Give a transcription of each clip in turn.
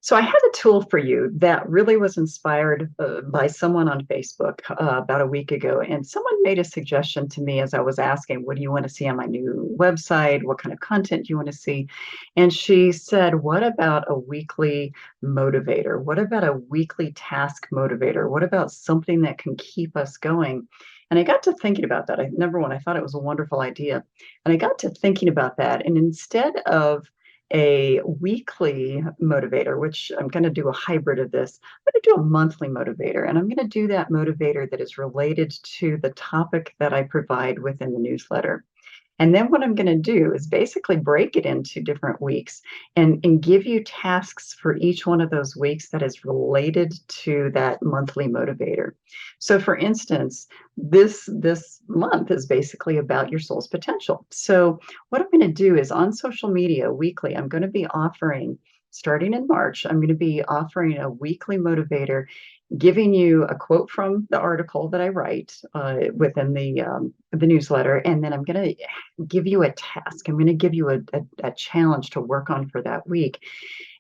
So I have a tool for you that really was inspired by someone on Facebook about a week ago. And someone made a suggestion to me as I was asking, what do you want to see on my new website? What kind of content do you want to see? And she said, what about a weekly motivator? What about a weekly task motivator? What about something that can keep us going? And I got to thinking about that. Number one, I thought it was a wonderful idea. And I got to thinking about that. And instead of a weekly motivator, which I'm going to do a hybrid of this. I'm going to do a monthly motivator, and I'm going to do that motivator that is related to the topic that I provide within the newsletter. And then what I'm going to do is basically break it into different weeks and give you tasks for each one of those weeks that is related to that monthly motivator. So for instance, this month is basically about your soul's potential. So what I'm going to do is on social media weekly, I'm going to be offering starting in March, I'm going to be offering a weekly motivator giving you a quote from the article that I write within the newsletter, and then I'm going to give you a task. I'm going to give you a challenge to work on for that week.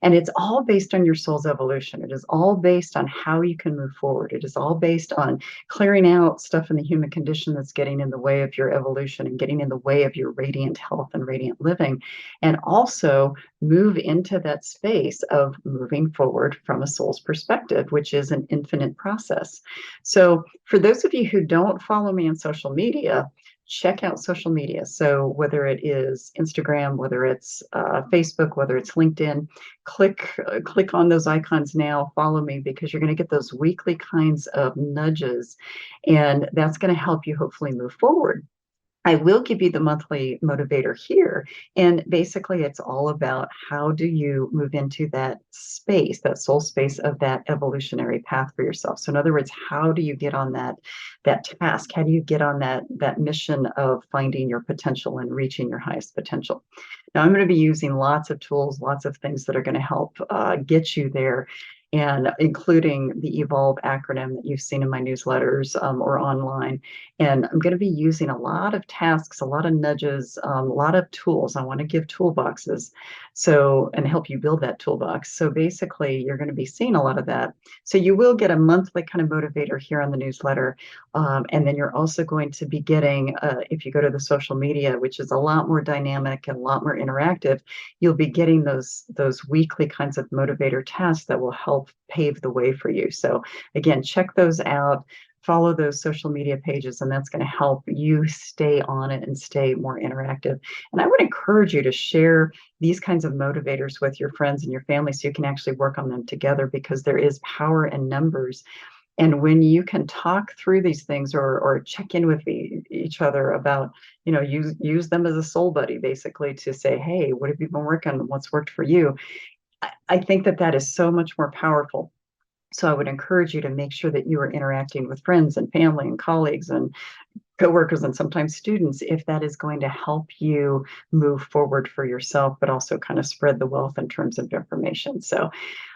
And it's all based on your soul's evolution. It is all based on how you can move forward. It is all based on clearing out stuff in the human condition that's getting in the way of your evolution and getting in the way of your radiant health and radiant living. And also move into that space of moving forward from a soul's perspective, which is an infinite process. So for those of you who don't follow me on social media, check out social media. So whether it is Instagram, whether it's Facebook, whether it's LinkedIn, click on those icons now, follow me, because you're going to get those weekly kinds of nudges, and that's going to help you hopefully move forward. I will give you the monthly motivator here. And basically, it's all about how do you move into that space, that soul space of that evolutionary path for yourself. So in other words, how do you get on that task? How do you get on that mission of finding your potential and reaching your highest potential? Now, I'm going to be using lots of tools, lots of things that are going to help get you there, and including the Evolve acronym that you've seen in my newsletters or online. And I'm going to be using a lot of tasks, a lot of nudges, a lot of tools. I want to give toolboxes and help you build that toolbox. So basically, you're going to be seeing a lot of that. So you will get a monthly kind of motivator here on the newsletter. And then you're also going to be getting, if you go to the social media, which is a lot more dynamic and a lot more interactive, you'll be getting those weekly kinds of motivator tasks that will help pave the way for you. So again, check those out, follow those social media pages, and that's going to help you stay on it and stay more interactive. And I would encourage you to share these kinds of motivators with your friends and your family so you can actually work on them together, because there is power in numbers. And when you can talk through these things or check in with each other about, use them as a soul buddy, basically, to say, hey, what have you been working on? What's worked for you? I think that is so much more powerful. So I would encourage you to make sure that you are interacting with friends and family and colleagues and coworkers and sometimes students, if that is going to help you move forward for yourself, but also kind of spread the wealth in terms of information. So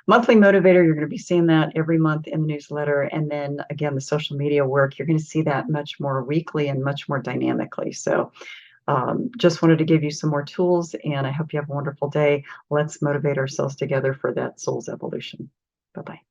monthly motivator, you're going to be seeing that every month in the newsletter. And then again, the social media work, you're going to see that much more weekly and much more dynamically. So just wanted to give you some more tools, and I hope you have a wonderful day. Let's motivate ourselves together for that soul's evolution. Bye-bye.